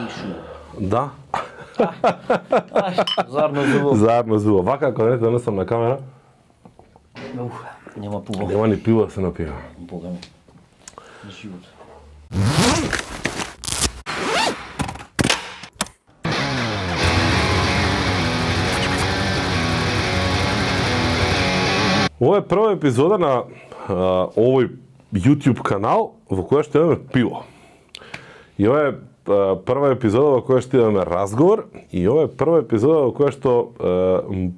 шум. Да. Заедно зубо. Заедно зубо. Вака, ако не денес сам на камера, Нема пиво. нема ни пиво да се напива. Бога ми. Живот. Ова е прва епизода на овој YouTube канал во која што имаме пиво. И ова е прва епизода во која што имаме разговор и ова е прва епизода во која што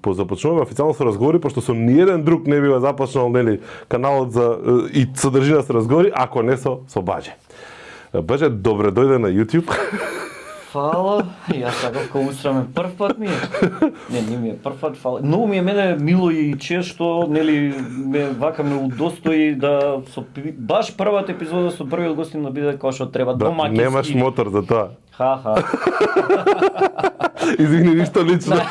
позапочнуваме официјално со разговори, пошто со ниеден друг не бива започнал нели каналот за и содржина со разговори, ако не со Баџе. Баџе, добре дојде на YouTube. Фала, јас сакав кога устрамен прв пат ми е. Не ми е прв пат, фала. Многу ми е мене мило и чест што нели ме вака ме удостои да со баш првата епизода со првиот гостин да биде како што треба домаќински. Немаш мотор за тоа. Ха. Извини, ништо лично.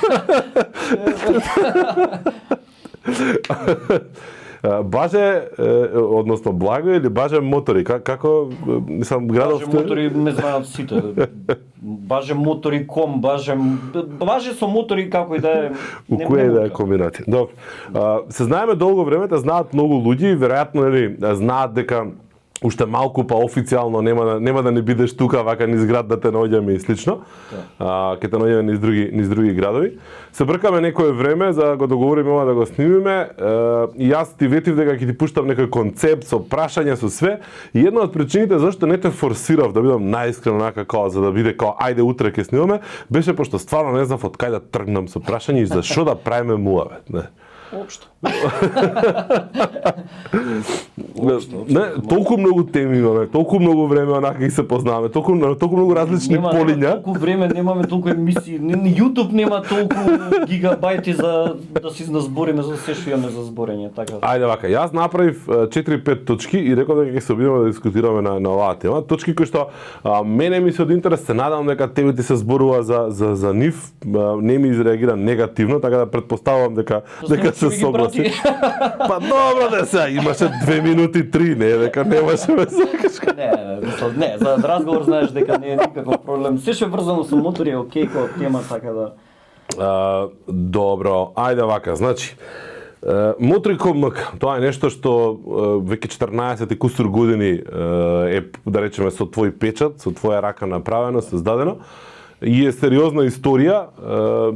Баже, односно Благо или Баже мотори, како мислам градов Баже мотори ме знаат сите. Баже мотори ком, баже со мотори како и да е. У која и да е комбинација. Добро. Се знаеме долго време, да знаат многу луѓе, веројатно нели знаат дека уште малку па официјално нема да не бидеш тука вака низ град да те наоѓаме и слично. Ќе те наоѓаме низ други градови. Се бркаме некое време за да го договориме ова да го снимиме. И јас ти ветив дека ќе ти пуштам некој концепт со прашања со све. И една од причините зашто не те форсирав да бидам наискрен онака као за да биде као ајде утре ќе снимаме, беше пошто стварно не знав од кај да тргнам со прашање и за што да правиме муавет, не. Општо. Не, толку многу теми имаме, толку многу време онака ги се познаваме, толку многу различни полиња. Толку време немаме, толку емисии, YouTube нема толку гигабајти за да се назбориме за се што имаме за зборење, така. Ајде вака, јас направив 4-5 точки и реков дека ќе се обидиме да дискутираме на оваа тема. Точки кои што мене ми се од интерес, се надевам дека тебе ти се зборува за нив, не ми изреагира негативно, така да претпоставувам дека се согласи. Па добро да се, имаше 2 минути 3, не дека немаше ме сакаш. Не, за разговор знаеш дека не е никаков проблем. Се што е врзано со мотори е окей како тема, така да. Добро, ајде вака, значи Мотори.мк, тоа е нешто што веќе 14 и кусур години е, да речеме, со твој печат, со твоја рака направено, создадено. И е сериозна историја.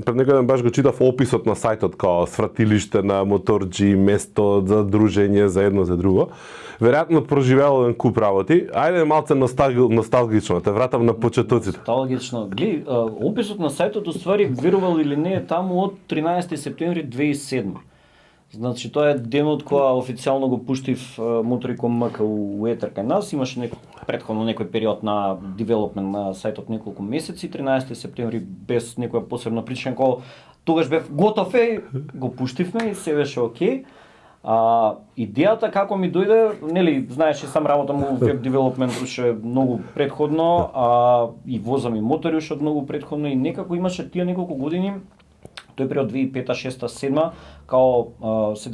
Пред некој ден баш го читав описот на сајтот као свратилиште на моторџи, место за дружење, за едно за друго. Веројатно проживеал еден куп работи. Ајде малце носталгично, те вратам на почетоците. Носталгично. Гледај, описот на сајтот уствари, верувал или не, е таму од 13 септември 2007. Значи тоа е денот кога официјално го пуштив Мотори.мк у етер кај нас. Имаше претходно некој период на девелопмент на сајтот неколку месеци. 13 септември без некоја посебна причина, кога тогаш бев готов го пуштивме и се беше окей. Идејата како ми дојде, нели, знаеш и сам работам у веб девелопмент уште многу претходно, и возам и мотори уште од многу претходно и некако имаше тие неколку години. Тој период 2005, 6, 7, као се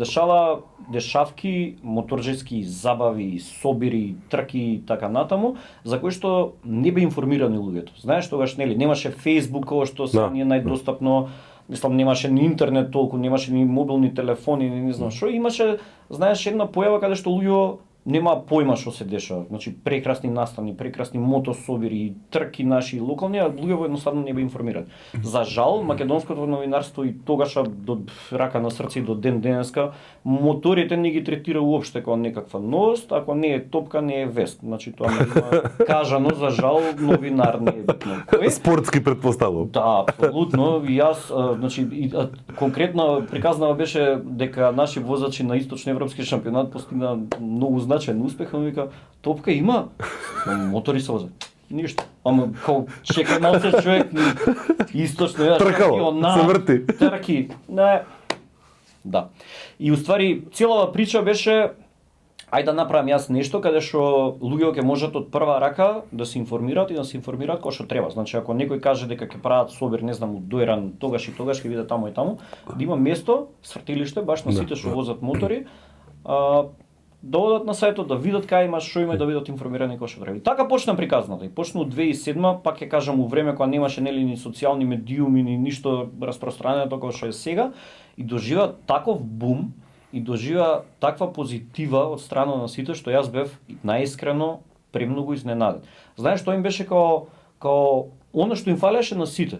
дешавки, моторџески забави, собири, трки и така натаму, за кои што не бе информирани луѓето. Знаеш, тогаш нели немаше Facebook, кој што се ни е најдостапно, мислам немаше ни интернет толку, немаше ни мобилни телефони, не знам што, имаше, знаеш, една појава каде што луѓе нема појма што се дешава. Значи прекрасни настани, прекрасни мотособири, трки наши локални, а луѓе едноставно не бе информирани. За жал, македонското новинарство и тогаша до рака на срце и до ден денеска моторите не ги третира уопште како некаква новост, ако не е топка, не е вест. Значи тоа не е кажано, за жал, новинар не е битно. Спортски предпоставувам. Да, апсолутно. И јас, значи, конкретно приказнава беше дека наши возачи на источноевропски шампионат постигна многу значаен успех, он вика, топка има, мотори се возат. Ништо. Ама као чекај малце човек, источно ја тркало, се врти. Трки. Не. Да. И уствари целава прича беше ајде да направам јас нешто каде што луѓето ќе можат од прва рака да се информираат и да се информираат како што треба. Значи ако некој каже дека ќе прават собир, не знам, дојран тогаш и тогаш ќе биде таму и таму, да има место, свртилиште баш на сите што возат мотори, да одат на сајтот, да видат кај има, што има, и да бидат информирани кој што треба. И така почна приказната. И почна од 2007, пак ќе кажам, у време кога немаше нели ни социјални медиуми, ни ништо распространено како што е сега, и дожива таков бум и дожива таква позитива од страна на сите, што јас бев наискрено премногу изненаден. Знаеш што им беше као она што им фалеше на сите?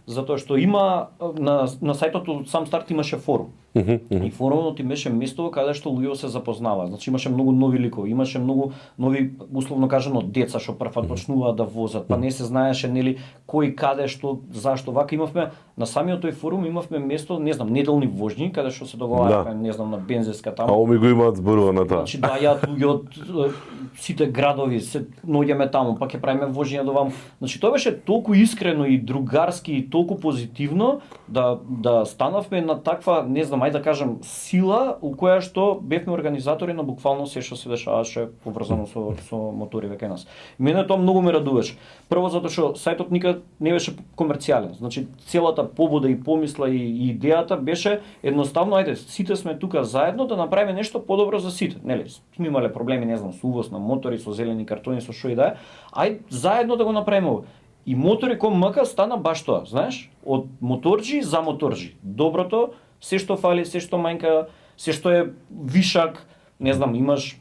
Затоа што има на сајтот од сам старт имаше форум. И форумот им беше место каде што луѓе се запознаваа. Значи имаше многу нови ликови, имаше многу нови, условно кажано, деца што првпат почнуваат да возат, па не се знаеше нели кој каде што зашто. Вака имавме на самиот тој форум имавме место, не знам, неделни вожњи каде што се договараме, не знам, на бензинска таму. А оми го имаат зборува на тоа. Значи доаѓаат луѓе од сите градови, се наоѓаме таму, па ќе правиме вожење до ваму. Значи тоа беше толку искрено и другарски и толку позитивно да станавме на таква, не знам, ајде да кажам, сила у која што бевме организатори на буквално се што се дешаваше поврзано со моториве кај нас. Мене тоа многу ме радуваше. Прво затоа што сајтот никад не беше комерцијален. Значи целата побуда и помисла и идејата беше едноставно, ајде, сите сме тука заедно да направиме нешто подобро за сите. Нели, сме имале проблеми, не знам, со увоз на мотори, со зелени картони, со што и да е. Ајде заедно да го направиме ова. И Мотори.мк стана баш тоа, знаеш, од моторџи за моторџи. Доброто, се што фали, се што мањка, се што е вишак, не знам, имаш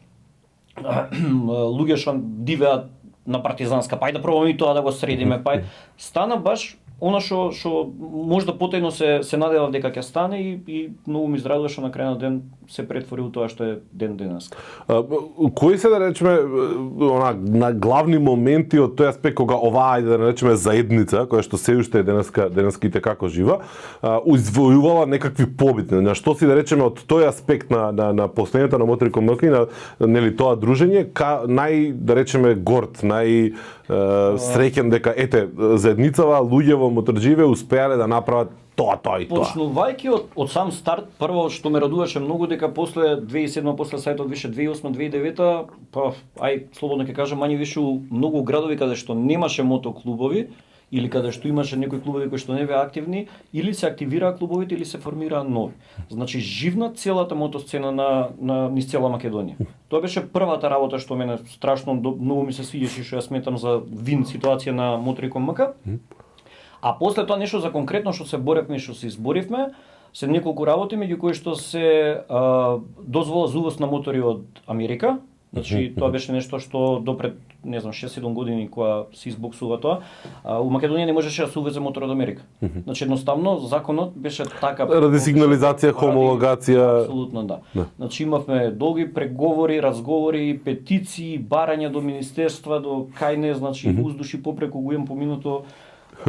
луѓе што дивеат на партизанска, па да пробаме и тоа да го средиме, па стана баш она што можда потајно се надевав дека ќе стане и многу ми израдува што на крајот на ден се претвори у тоа што е ден денеска. Кои се да речеме на главни моменти од тој аспект кога оваа да речеме заедница која што се уште е денеска и како жива, извојувала некакви победи? На што си да речеме од тој аспект на постојањето на Мотори.мк и на нели тоа дружење нај да речеме горд, среќен дека ете заедницава луѓе во моторџиве успеале да направат тоа и тоа. Почнувајќи од сам старт, прво што ме радуваше многу дека после 2007, после сајтот више 2008-2009, па слободно ќе кажам, мање више у многу градови каде што немаше мотоклубови или каде што имаше некои клубови кои што не беа активни, или се активираа клубовите или се формираа нови. Значи живна целата мотосцена на низ цела Македонија. Тоа беше првата работа што мене страшно многу ми се свиѓаше и што ја сметам за вин ситуација на Мотори.мк. А после тоа нешто за конкретно што се боревме и што се изборивме, се неколку работи меѓу кои што се дозвола за увоз на мотори од Америка. Значи тоа беше нешто што допред, не знам, 6-7 години кога се избоксува тоа, у Македонија не можеше да се увезе мотор од Америка. Значи едноставно законот беше така ради сигнализација, хомологација. Апсолутно да. Значи имавме долги преговори, разговори, петиции, барања до министерства, до кај не, значи уздуши попреку го имам поминато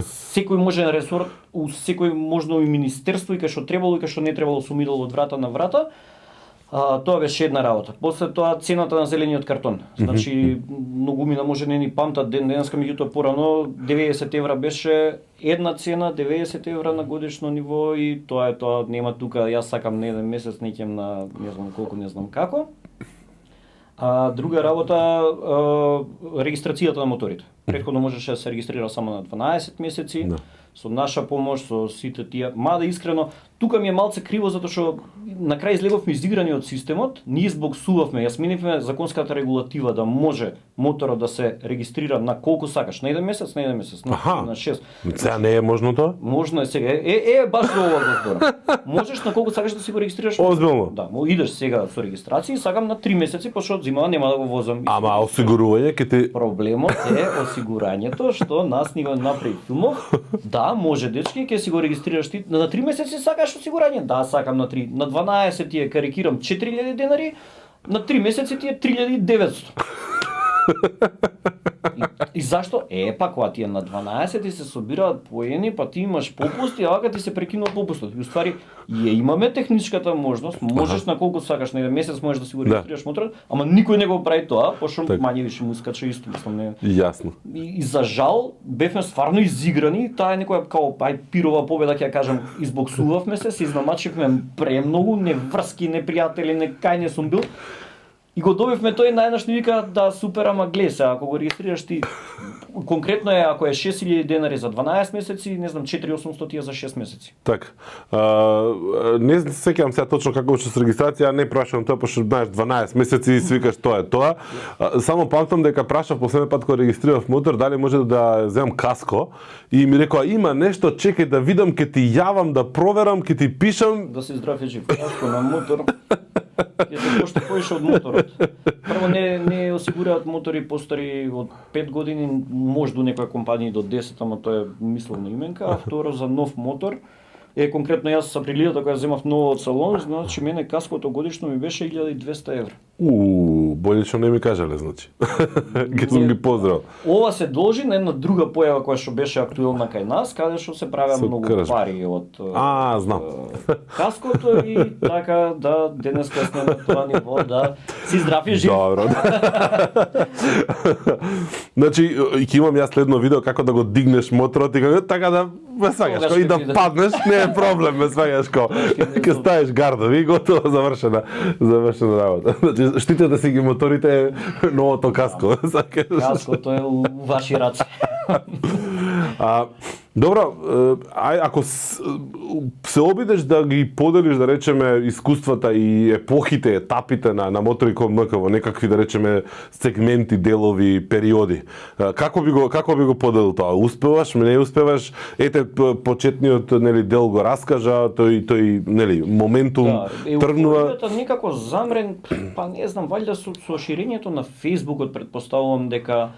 секој можен ресор, у секој можно и министерство и кај што требало и кај што не требало сум идел од врата на врата. Тоа беше една работа. После тоа цената на зелениот картон. Значи многумина може не ни памтат денеска, меѓутоа порано 90 евра беше една цена, 90 евра на годишно ниво и тоа е тоа, нема тука јас сакам на еден месец, неќем на не знам колку, не знам како. Друга работа, регистрацијата на моторите. Претходно можеше да се регистрира само на 12 месеци. Со наша помош, со сите тие, мада искрено, тука ми е малце криво затоа што на крај излеговме изиграни од системот, ние избоксувавме, ја сменивме законската регулатива да може моторот да се регистрира на колку сакаш, на еден месец, на 6. Сега не е можно тоа? Можно е сега. Баш за ова го зборам. Можеш на колку сакаш да си го регистрираш. Озбилно? Да, идеш сега со регистрација и сакам на 3 месеци, пошто зимава нема да го возам. Ама осигурување ќе ти Проблемот е осигурањето што нас ни го направи Филмов. Да, може дечки, ќе си го регистрираш ти на 3 месеци сакаш осигурање? Да, сакам на 3. На 12 ти е карикирам 4000 денари, на 3 месеци ти е 3900. И зашто? Па кога ти е на 12 ти се собираат поени, па ти имаш попуст и вака ти се прекинува попустот. И уствари ја имаме техничката можност, можеш на колку сакаш на еден месец можеш да си го регистрираш моторот, ама никој не го прави тоа, пошто мање више му скача исто, мислам не. Јасно. И за жал бевме стварно изиграни, таа е некоја као пирова победа ќе ја кажам, избоксувавме се изнамачивме премногу, не врски, не пријатели, не кај не сум бил. И го добивме тој најнаш ни вика да супер, ама гледа се, ако го регистрираш ти конкретно е ако е 6000 денари за 12 месеци, не знам 4800 за 6 месеци. Така. Не сеќавам сега точно како што с регистрација, не прашувам тоа пошто знаеш 12 месеци и свикаш тоа е тоа. Само памтам дека прашав последен пат кога регистрирав мотор дали може да земам каско и ми рекоа има нешто, чекај да видам, ќе ти јавам да проверам, ќе ти пишам. Да се здрав и жив. Каско на мотор. Ќе се кошта поише од моторот. Прво не осигураат мотори постари од 5 години, може до некоја компанија до 10, ама тоа е мисловна именка, а второ за нов мотор. Конкретно јас со приликата кога земав ново од салон, значи мене каското годишно ми беше 1200 евра. Боле што не ми кажале, значи. Ке сум ги поздрав. Ова се должи на една друга појава која што беше актуелна кај нас, каде што се правеа многу пари од знам. Каското и така да денеска сме на тоа ниво да си здрав и жив. Добро. Значи, ќе имам јас следно видео како да го дигнеш моторот и како така да ме сваѓаш, и да паднеш, не е проблем, ме сваѓаш ќе ставиш гардови и готово завршена работа. Значи, штитете си ги моторите новото каско. Каското е у ваши раце. Добро, ако се обидеш да ги поделиш, да речеме, искуствата и епохите, етапите на мотори кон МК во некакви, да речеме, сегменти, делови, периоди, како би го поделил тоа? Успеваш, не успеваш? Ете, почетниот дел го раскажа, тој моментум тргнува. Еуфоријата некако замрен, па не знам, валјда со ширењето на Фејсбукот претпоставувам дека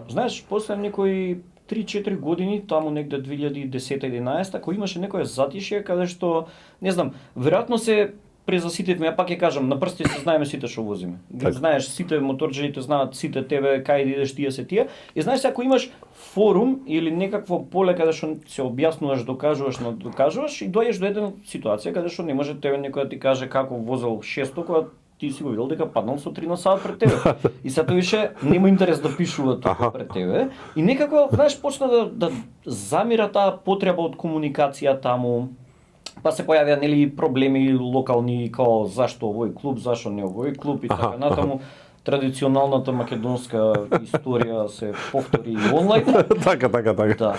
знаеш, после некои 3-4 години, таму негде 2010-11, кој имаше некое затишје каде што, не знам, веројатно се презаситивме, ја пак ќе кажам, на прсти се знаеме сите што возиме. Знаеш, сите моторџиите знаат сите тебе, кај да идеш тие се тие. И знаеш, ако имаш форум или некакво поле каде што се објаснуваш, докажуваш и дојдеш до една ситуација каде што не може тебе некој да ти каже како возел 600, кога ти си го видел дека паднал со 3 на сат пред тебе. И сето више нема интерес да пишува тоа пред тебе. И некако, знаеш, почна да замира таа потреба од комуникација таму. Па се појавија проблеми локални, као зашто овој клуб, зашто не овој клуб и така натаму. Традиционалната македонска историја се повтори и онлайн. Така. Да.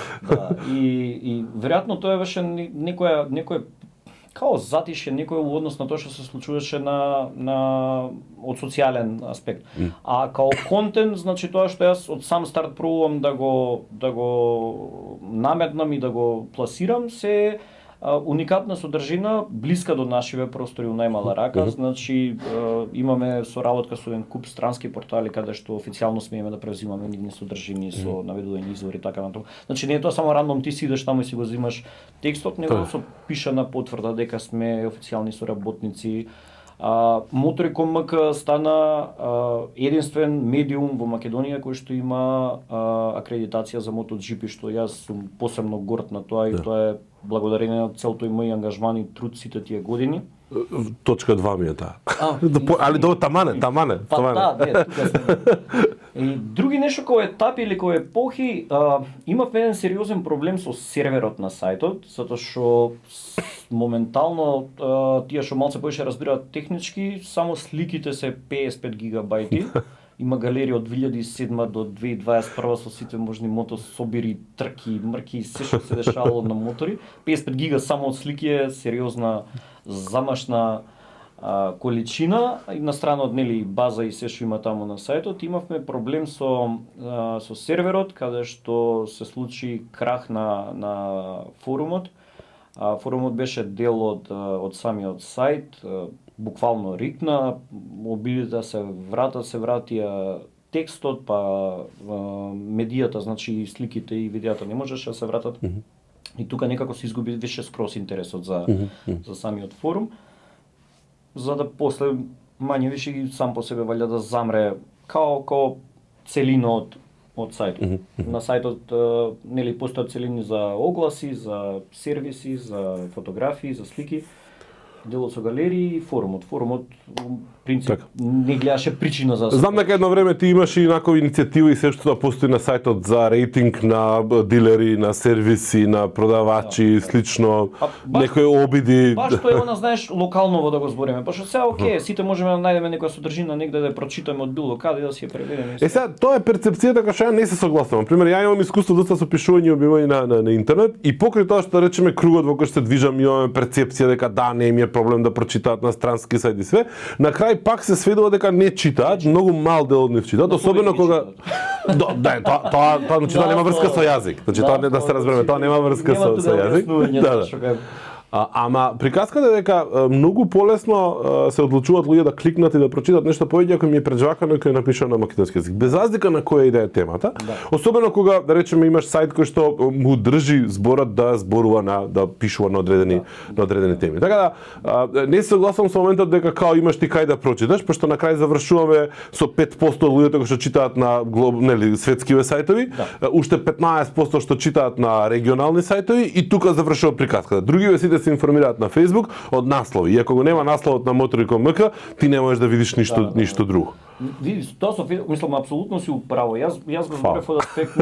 И веројатно тоа беше некој као затишје некој во однос на тоа што се случуваше од социјален аспект. А као контент, значи тоа што јас од сам старт пробувам да го наметнам и да го пласирам се уникатна содржина блиска до нашиве простори у најмала рака, значи имаме соработка со еден куп странски портали каде што официјално смееме да превзимаме нивни содржини со наведување извори така натаму. Значи не е тоа само рандом ти сидеш таму и си го земаш текстот, него со пишана потврда дека сме официјални соработници. Мотори кон МК стана единствен медиум во Македонија кој што има акредитација за MotoGP, што јас сум посебно горд на тоа и тоа е благодарение на цел тој мој ангажман и труд сите тие години. Точка 2 ми е таа. Али тамане. Па да, тука сме. И други нешто кој етапи или кој епохи, имавме еден сериозен проблем со серверот на сајтот, затоа што моментално тие што малце повеќе разбираат технички, само сликите се 55 гигабајти. Има галерија од 2007 до 2021 со сите можни мотособири, трки, мрки, се што се дешавало на мотори. 55 гига само од слики е сериозна замашна количина. И на страна од база и се што има таму на сајтот, имавме проблем со серверот, каде што се случи крах на форумот. Форумот беше дел од самиот сајт, буквално рикна, мобилите се вратија текстот, па медијата, значи сликите и видеото не можеше да се вратат. И тука некако се изгуби више скрос интересот за самиот форум, за да после мање више и сам по себе валја да замре као целина од сајтот. На сајтот постојат целини за огласи, за сервиси, за фотографии, за слики, делот со галерии и форумот. Форумот принцип Така. не гледаше причина за Знам дека едно време ти имаш и накои иницијатива и се што да постои на сајтот за рейтинг на дилери, на сервиси, на продавачи и слично, некои обиди. Баш тоа е она, знаеш, локалново да го збориме. Пошто сега окей, сите можеме да најдеме некоја содржина негде да ја прочитаме од било каде да си ја преведеме. Сега тоа е перцепцијата која ја не се согласувам. Пример, ја имам искуство доста со пишување и објавување на интернет и покрај тоа што речеме кругот во кој се движам имаме перцепција дека да не им е проблем да прочитаат на странски сајт и све. На крај пак се сведува дека не читаат, многу мал дел од нив читаат, особено кога тоа значи тоа нема врска со јазик. Значи тоа не да се разбереме, тоа нема врска со јазик. Да. Ама приказката е дека многу полесно се одлучуваат луѓе да кликнат и да прочитат нешто повеќе ако ми е преджвакано и кој е напишано на македонски јазик. Без разлика на која идеја темата. Да. Особено кога да речеме имаш сајт кој што му држи зборот да зборува да пишува на одредени теми. Така да не се согласувам со моментот дека као имаш ти кај да прочиташ, пошто на крај завршуваме со 5% од луѓето кои што читаат на светскиве сајтови, уште 15% што читаат на регионални сајтови и тука завршува приказката. Другиве сите се информираат на Facebook од наслови. И ако го нема насловот на Motori.mk, ти не можеш да видиш ништо друго. Види, тоа со мислам апсолутно си управо. Јас го зборев од аспект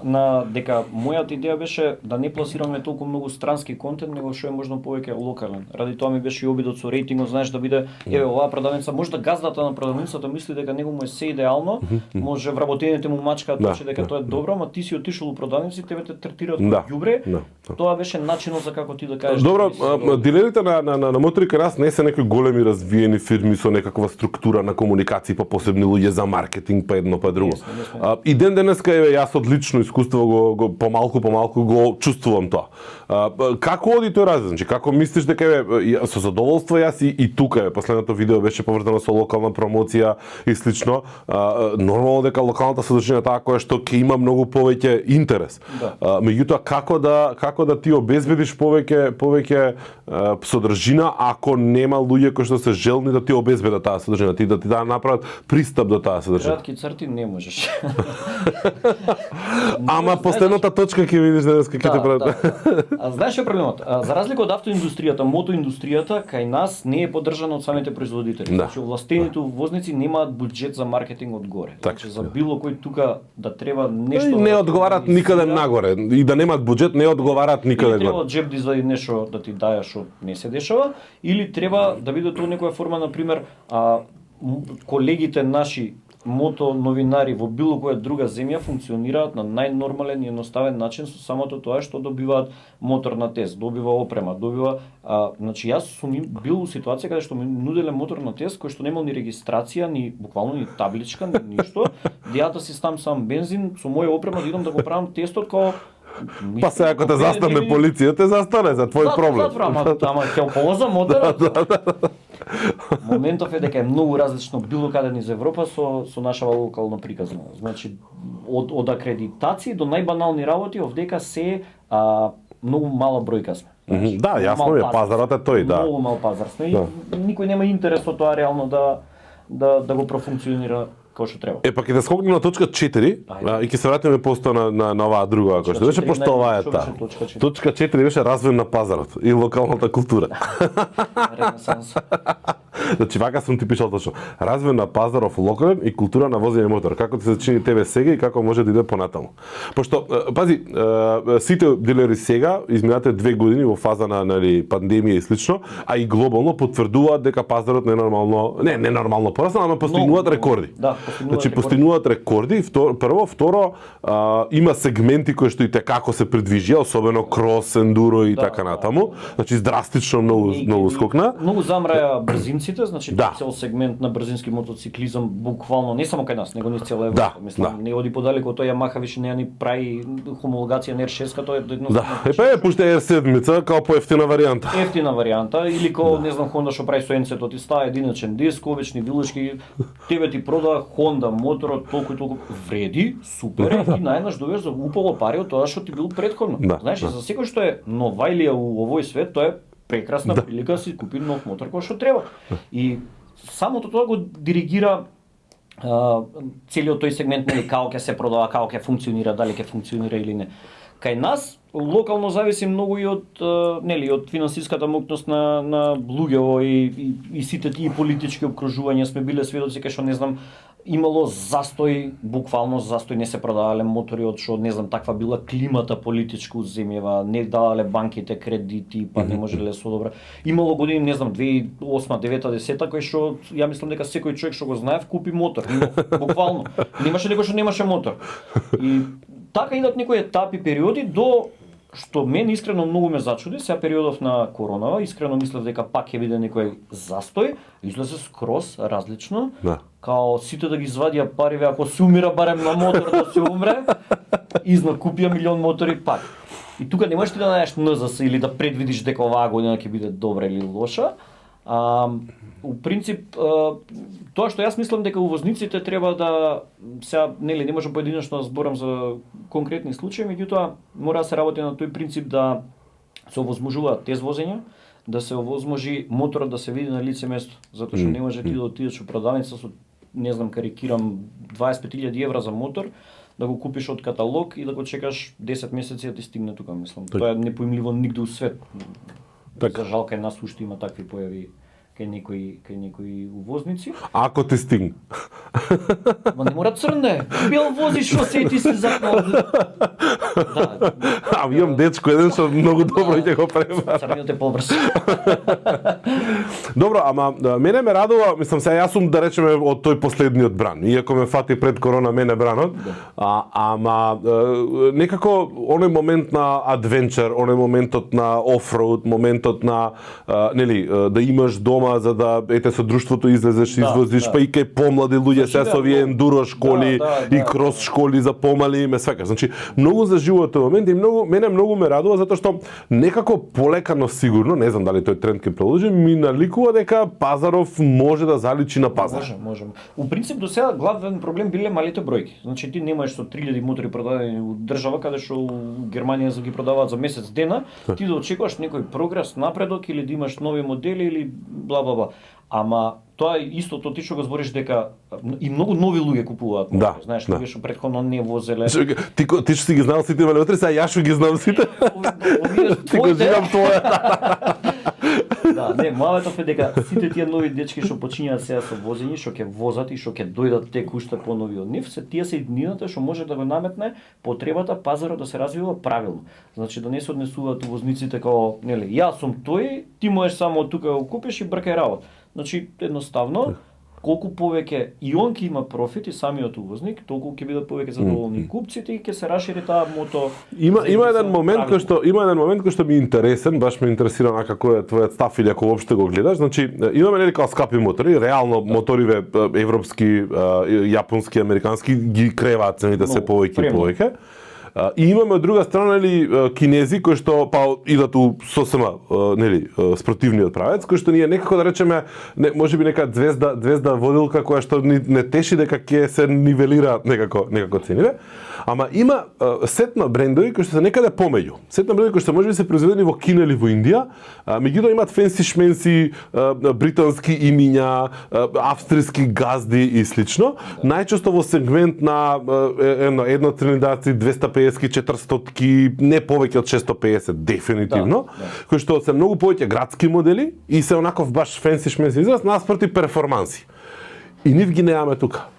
на дека мојата идеја беше да не пласираме толку многу странски контент, него што е можно повеќе локален. Ради тоа ми беше и обидот со рейтингот, знаеш да биде еве оваа продавница, може да газдата на продавницата мисли дека него му е се идеално, може вработените му мачкаат дека тоа е добро, ама ти си отишол у продавници, тебе те третираат како ѓубре. Тоа беше начинот за како ти да кажеш. Добро, дилерите на Мотори кај нас не се некои големи развиени фирми со некаква структура на комуникација по посебни луѓе за маркетинг па едно па друго. И ден денеска еве јас од лично искуство го помалку го чувствувам тоа. Како оди тој развој? Значи како мислиш дека еве со задоволство јас и тука последното видео беше поврзано со локална промоција и слично, нормално дека локалната содржина таа која што ќе има многу повеќе интерес. Меѓутоа како да ти обезбедиш повеќе содржина ако нема луѓе кои што се желни да ти обезбедат таа содржина, да ти направат пристап до таа содржина. Кратки црти не можеш. Ама последната точка ќе видиш денеска ќе те прават. А знаеш што е проблемот? За разлика од автоиндустријата, мотоиндустријата кај нас не е поддржана од самите производители. Значи овластените возници немаат буџет за маркетинг одгоре. Значи за било кој тука да треба нешто не одговарат никаде нагоре и да немаат буџет не одговарат никаде горе. Треба джеб да извади нешто да ти даја што не се дешава или треба да биде тоа некоја форма на пример колегите наши мото новинари во било која друга земја функционираат на најнормален и едноставен начин со самото тоа што добиваат моторна тест, добива опрема, добива значи јас сум бил у ситуација каде што ми нуделе моторна тест кој што немал ни регистрација, ни буквално ни табличка, ни ништо. Дијата си стам сам бензин со моја опрема да идам да го правам тестот како па се ако те застане полиција, те застане за твој проблем. Ама ќе полоза моторот. Моментов е дека е многу различно било каде низ Европа со наша локална приказна. Значи од акредитација до најбанални работи овдека се многу мала бројка сме. Да, јасно е, пазарот е тој, да. Многу мал пазар сме и никој нема интерес од тоа реално да го профункционира како што треба. Пак ќе да скокнеме на точка 4 и ќе се вратиме после на оваа друга која што беше пошто ова е таа. Точка 4 беше развој на пазарот и локалната култура. Ренесанс. Значи вака сум ти пишал точно. Развој на пазаров локален и култура на возење мотор. Како ти се чини тебе сега и како може да иде понатаму? Пошто пази, сите дилери сега изминатите 2 години во фаза на пандемија и слично, а и глобално потврдуваат дека пазарот ненормално пораснал, ама постигнуваат рекорди. Да, постигнуваат рекорди. Второ, има сегменти кои што и како се придвижија, особено крос, ендуро и така натаму. Значи драстично многу скокна. Многу замраја брзинците, значи цел сегмент на брзински мотоциклизам буквално не само кај нас, него низ цела Европа. Мислам, не оди подалеку од тоа Yamaha више не ни прави хомологација на R6, тоа е едноставно. Пуште R7 као поевтина варијанта. Ефтина варијанта или као не знам Honda што прави со енцето, ти става единачен диск, обични вилушки, тебе ти прода Honda моторот толку и толку вреди, супер, и ти најнаш добиеш за уполо пари од тоа што ти бил претходно. Знаеш, за секој што е новајлија у овој свет, тоа е прекрасна прилика да си купи нов мотор кој што треба. И самото тоа го диригира целиот тој сегмент, нели, како ќе се продава, како ќе функционира, дали ќе функционира или не. Кај нас локално зависи многу и од нели од финансиската моќност на луѓето и сите тие политички обкружувања. Сме биле сведоци кај што не знам имало застој, буквално застој, не се продавале мотори од што не знам таква била климата политичка од земјава, не давале банките кредити, па не можеле да се одобра. Имало години, не знам, 2008, 2009, 2010 кој што ја мислам дека секој човек што го знаев купи мотор, буквално. Немаше некој што немаше мотор. И така идат некои етапи, периоди до што мен искрено многу ме зачуди, сега периодов на коронава, искрено мислев дека пак ќе биде некој застој, излезе скроз различно. Да. Као сите да ги извадија париве, ако се умира барем на мотор да се умре, купија милион мотори пак. И тука не можеш ти да најдеш НЗС или да предвидиш дека оваа година ќе биде добра или лоша. У принцип, тоа што јас мислам дека увозниците треба да, сега нели не можам поединечно да зборам за конкретни случаи, меѓутоа мора да се работи на тој принцип да се овозможуваат тез возења, да се овозможи моторот да се види на лице место, затоа што не може ти да отидеш во продавница со, не знам, карикирам 25.000 евра за мотор, да го купиш од каталог и да го чекаш 10 месеци да ти стигне тука, мислам. Тоа е непоимливо нигде у свет. За жал кај нас уште има такви појави кај некои увозници. Ако ти стигне. Ма не мора црн да е. Бел возиш шосе и ти си запнал. Да. Имам дечко еден што многу добро ќе го пребара. Црниот е побрз. Добро, ама мене ме радува, мислам сега јас сум да речеме од тој последниот бран, иако ме фати пред корона мене бранот, ама некако оној момент на адвенчер, оној моментот на офроуд, моментот на нели да имаш дома за да ете со друштвото излезеш, извозиш, па и кај помлади луѓе се со овие ендуро школи и крос школи за помали, ме свека. Значи многу за живот момент и мене многу ме радува затоа што некако полека но сигурно, не знам дали тој тренд ќе продолжи, ми наликува дека пазаров може да заличи на пазар. Може. У принцип до сега главен проблем биле малите бројки. Значи ти немаш со 3000 мотори продадени у држава каде што у Германија за ги продаваат за месец дена, ти да очекуваш некој прогрес, напредок или да имаш нови модели или бла. Ама тоа е истото ти што го збориш дека и многу нови луѓе купуваат мотори. Знаеш, луѓе што претходно не возеле. Ти што си ги знал сите малиотри, сега јас што ги знам сите. Ти го знам тоа. Да, не, мавето е дека сите тие нови дечки што почињаат сега со возење, што ќе возат и што ќе дојдат тек уште понови од нив, се тие се иднината што може да го наметне потребата пазарот да се развива правилно. Значи да не се однесуваат увозниците како, нели, јас сум тој, ти можеш само од тука го купиш и бркај работа. Значи едноставно колку повеќе и он ќе има профит и самиот увозник, толку ќе бидат повеќе задоволни купците и ќе се расшири таа мото. Има еден момент кој што ми е интересен, баш ме интересира на како е твојот став или ако воопште го гледаш. Значи имаме нели како скапи мотори, реално моториве европски, јапонски, американски ги креваат цените се повеќе и повеќе. И имаме од друга страна нели кинези кои што па идат у сосема нели спротивниот правец, кој што ние некако да речеме можеби нека звезда водилка која што не теши дека ќе се нивелира некако цениве. Ама има сет на брендови кои што се некаде помеѓу. Сет на брендови кои што можеби се произведени во Кина или во Индија, меѓутоа имаат фенси шменси британски имиња, австријски газди и слично. Најчесто во сегмент на едно цилиндарци 250-400, не повеќе од 650 дефинитивно, кои што се многу повеќе градски модели и се онаков баш фенси шменси израз наспроти перформанси. И нив ги немаме тука.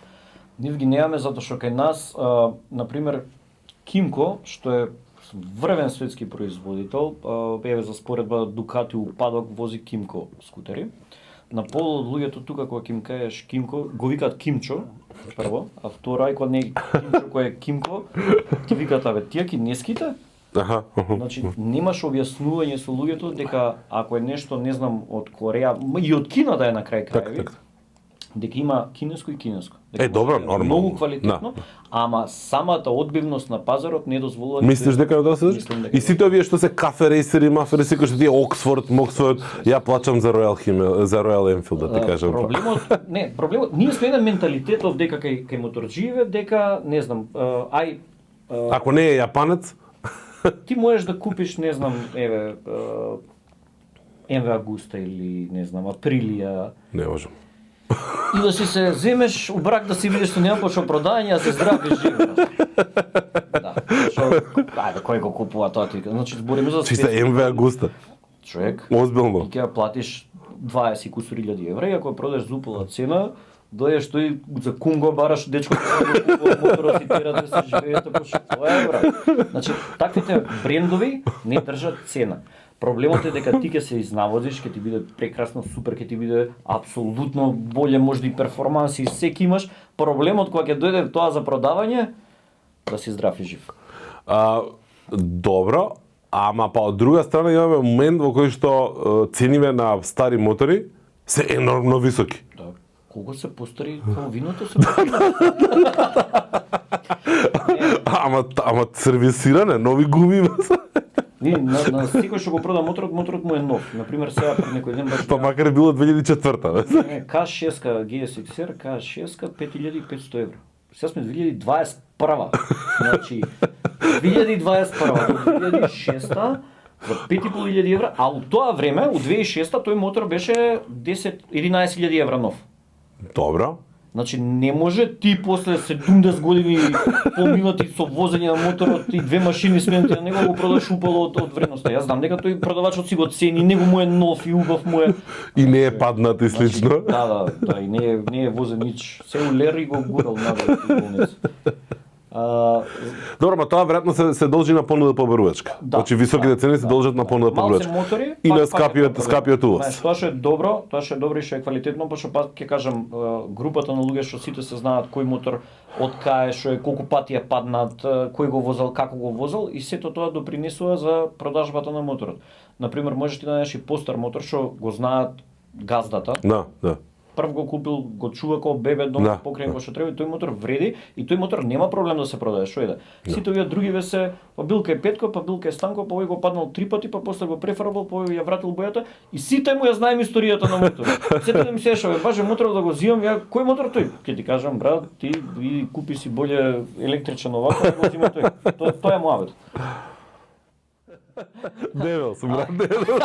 Нив ги немаме затоа што кај нас, например, Кимко, што е врвен светски производител, еве за споредба Дукати упадок вози Кимко скутери. На пол од луѓето тука кога ќе им кажеш Кимко, го викаат Кимчо, прво, а втора кога не Кимчо кој е Кимко, ти викаат аве тие кинеските. Значи немаш објаснување со луѓето дека ако е нешто не знам од Кореја и од Кина да е на крај крајеви, дека има кинеско и кинеско. Добро, нормално. Многу квалитетно, ама самата одбивност на пазарот не дозволува. Мислиш дека тоа се случи? И сите овие што се кафе рейсери, мафе рейсери, кои што тие Оксфорд, ја плачам за Royal Enfield, да ти кажам. Проблемот, ние сме еден менталитетов дека кај моторџиеве, дека не знам, ако не е јапанец, ти можеш да купиш, не знам, MV Agusta или не знам, Aprilia. Не можам. и да си се земеш у брак да си видиш што нема пошто продање, а се здрав и жив. Да, што, ајде, кој го купува тоа ти? Значи, збориме за Чиста МВ Агуста. човек. Озбилно. Ти ќе ја платиш 20 кусури илјади евра и ако ја продаш за упола цена, дојдеш тој за кум го бараш дечко да го купува моторот и тера да се живеете по што тоа е, брат. Значи, таквите брендови не држат цена. Проблемот е дека ти ќе се изнаводиш, ќе ти биде прекрасно, супер, ќе ти биде апсолутно боле, можда и перформанси и секи имаш. Проблемот кога ќе дојде тоа за продавање, да си здрав и жив. Добро, ама па од друга страна имаме момент во кој што цениме на стари мотори се енормно високи. Да. Колку се постари, половиното се Ама сервисиране, нови гуми има. на секој што го прода моторот му е нов. Например, сега пред некој ден баш Па макар е било 2004. К6 GSX-R, К6 5500 евро. Сега сме 2021. Значи 2021 до 2006 за 5500 евра, а у тоа време, у 2006 тој мотор беше 11.000 евра нов. Добро. Значи не може ти после 70 години поминати со возење на моторот и две машини сменати на него го продаш упало од вредноста. Јас знам дека тој продавачот си го цени, него му е нов и убав му е. И не е паднат и слично. Значи, да, и не е возен нич. Се улери го гурал назад во болница. Добро, ма тоа веројатно се должи на понуда по барувачка. Да, Значи високите цени се должат на понуда по Малце барувачка. мотори, И на пак скапиот улаз. Знаеш, тоа што е добро и што е квалитетно, пошто пак ќе кажам, групата на луѓе што сите се знаат кој мотор од кај што е, колку пати е паднат, кој го возел, како го возел и сето тоа допринесува за продажбата на моторот. Например, можеш ти да најдеш и постар мотор што го знаат газдата. Да. Прв го купил, го чува како бебе дом, покрај го што треба, и тој мотор вреди и тој мотор нема проблем да се продаде, што е да. Сите овие други се, па Билка е Петко, па Билка е Станко, па овој го паднал 3 пати, па после го префарбал, па овој ја вратил бојата и сите му ја знаеме историјата на моторот. Сите да ми се шо, баже моторот да го зимам, ја кој мотор тој? Ќе ти кажам, брат, ти иди купи си боле електричен овако, да го зима тој. Тоа е муабет. Девел сум, брат, девел.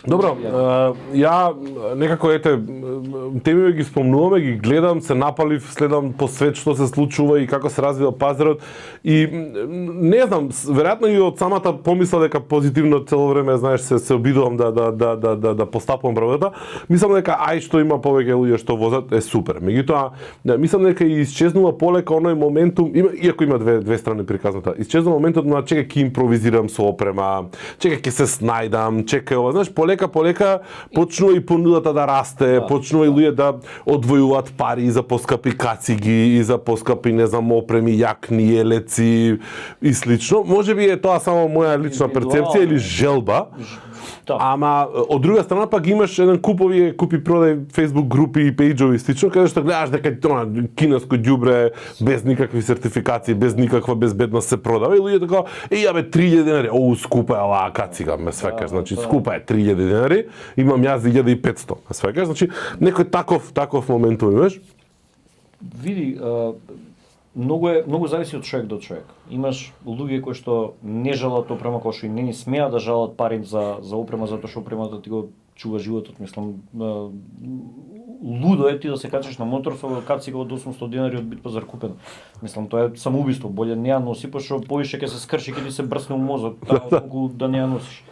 Добро, ја некако теми ги спомнуваме, ги гледам, се напалив, следам по свет што се случува и како се развива пазарот и не знам, веројатно и од самата помисла дека позитивно цело време, знаеш, се обидувам да постапувам правата, мислам дека ај што има повеќе луѓе што возат е супер. Меѓутоа, мислам дека и исчезнува полека оној моментум, иако има две страни приказната, исчезнува моментот на чека ќе импровизирам со опрема, чека ќе се снајдам, чека ова, знаеш, полека почнува и понудата да расте, почнува и луѓе да одвојуваат пари за поскапи кациги и за поскапи, не знам, опреми, јакни, елеци и слично. Можеби е тоа само моја лична перцепција или желба. Ама од друга страна пак имаш еден купи продај Facebook групи и пејџови слично, каде што гледаш дека тоа кинеско ѓубре без никакви сертификации, без никаква безбедност се продава и луѓе така, јабе 3000 денари, скупа е оваа кацига, ме свекаш, значи скупа е 3000 денари, имам јас 1500, ме свекаш, значи некој таков моментум имаш. Види, многу зависи од човек до човек. Имаш луѓе кои што не жалат опрема, кои што и не смеат да жалат пари за опрема затоа што опремата ти го чува животот, мислам. Лудо е ти да се качиш на мотор со кацига од 800 денари од Бит пазар купена. Мислам, тоа е самоубиство, боле не ја носи, пошто повише ќе се скрши, ќе ти се брсне у мозок, толку да не ја носиш.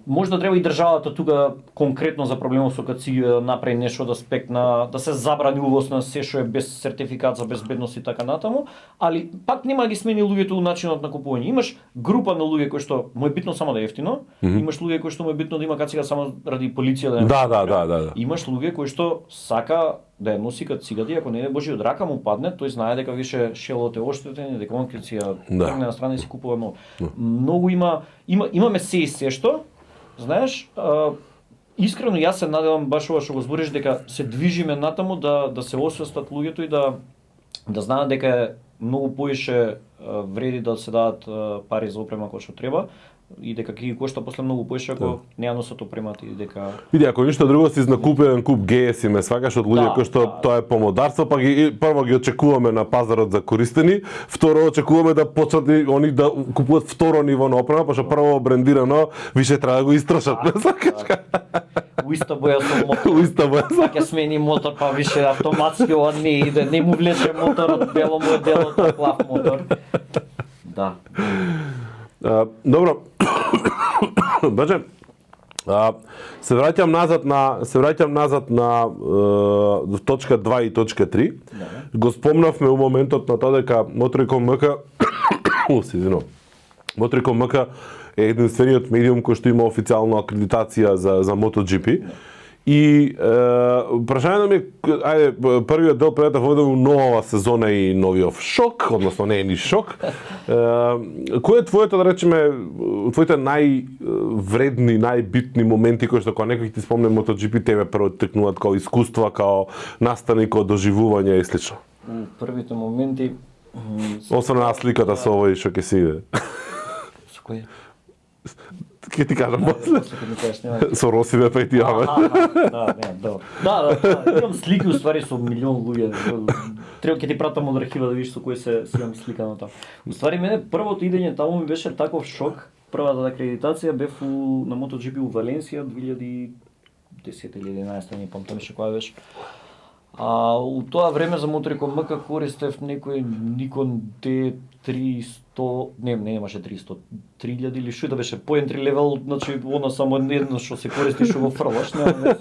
Можда треба и државата тука конкретно за проблемот со кациги да направи нешто да спекна, да се забрани увоз на се што е без сертификат за безбедност и така натаму, али пак нема да ги смени луѓето у начинот на купување. Имаш група на луѓе кои што му е битно само да е ефтино, имаш луѓе кои што му е битно да има кацига само ради полиција да ја. Да. Имаш луѓе кои што сака да ја носи кацигата и ако не е Божи од рака му падне, тој знае дека више шелот е оштетен и дека он ќе си ја тргне на страна и си купува ново. Многу имаме се и се што, знаеш, искрено јас се надевам баш ова што го збориш дека се движиме натаму да се освестат луѓето и да знаат дека многу поише вреди да се дадат пари за опрема кој што треба и дека ќе ги кошта после многу поише ако не ја носат опремата и дека Види, ако ништо друго си накупи еден куп ГС и ме свагаш од луѓе кои што тоа е помодарство, па ги прво ги очекуваме на пазарот за користени, второ очекуваме да почнат и они да купуваат второ ниво на опрема, пошто прво брендирано више треба да го истрошат. у иста боја со мотор. У иста боја. Ќе смени мотор, па више автоматски ова не иде, не му влече моторот, бело му е делото, плав мотор. Да. Добро. Баче, се враќам назад на точка 2 и точка 3. Да. Го спомнавме у моментот на тоа дека Моториком МК Моториком МК е единствениот медиум кој што има официјална акредитација за MotoGP. И прашањето ми, ајде, првиот дел пред да воведеме нова сезона и новиот шок, односно не е ни шок. Кој е твоето, да речеме, твоите највредни, најбитни моменти кои што кога некој ти спомне MotoGP тебе прво текнуваат као искуства, као настани, као доживување и слично? Првите моменти Освен на сликата со овој што ќе се иде. Со кој? Ќе ти кажам после. Со Росиве па и ти јаве. Да, имам слики уствари со милион луѓе. Треба ќе ти пратам од архива да видиш со кој се имам слика на тоа. Уствари мене првото идење таму ми беше таков шок. Првата акредитација бев на MotoGP у Валенсија 2010 или 11, не памтам ше која беше. У тоа време за Моториком МК користев некој Nikon D300, не имаше 300, 3000 или што да беше, по entry level, значи она само едно што се користи што го фрлаш, нема вез.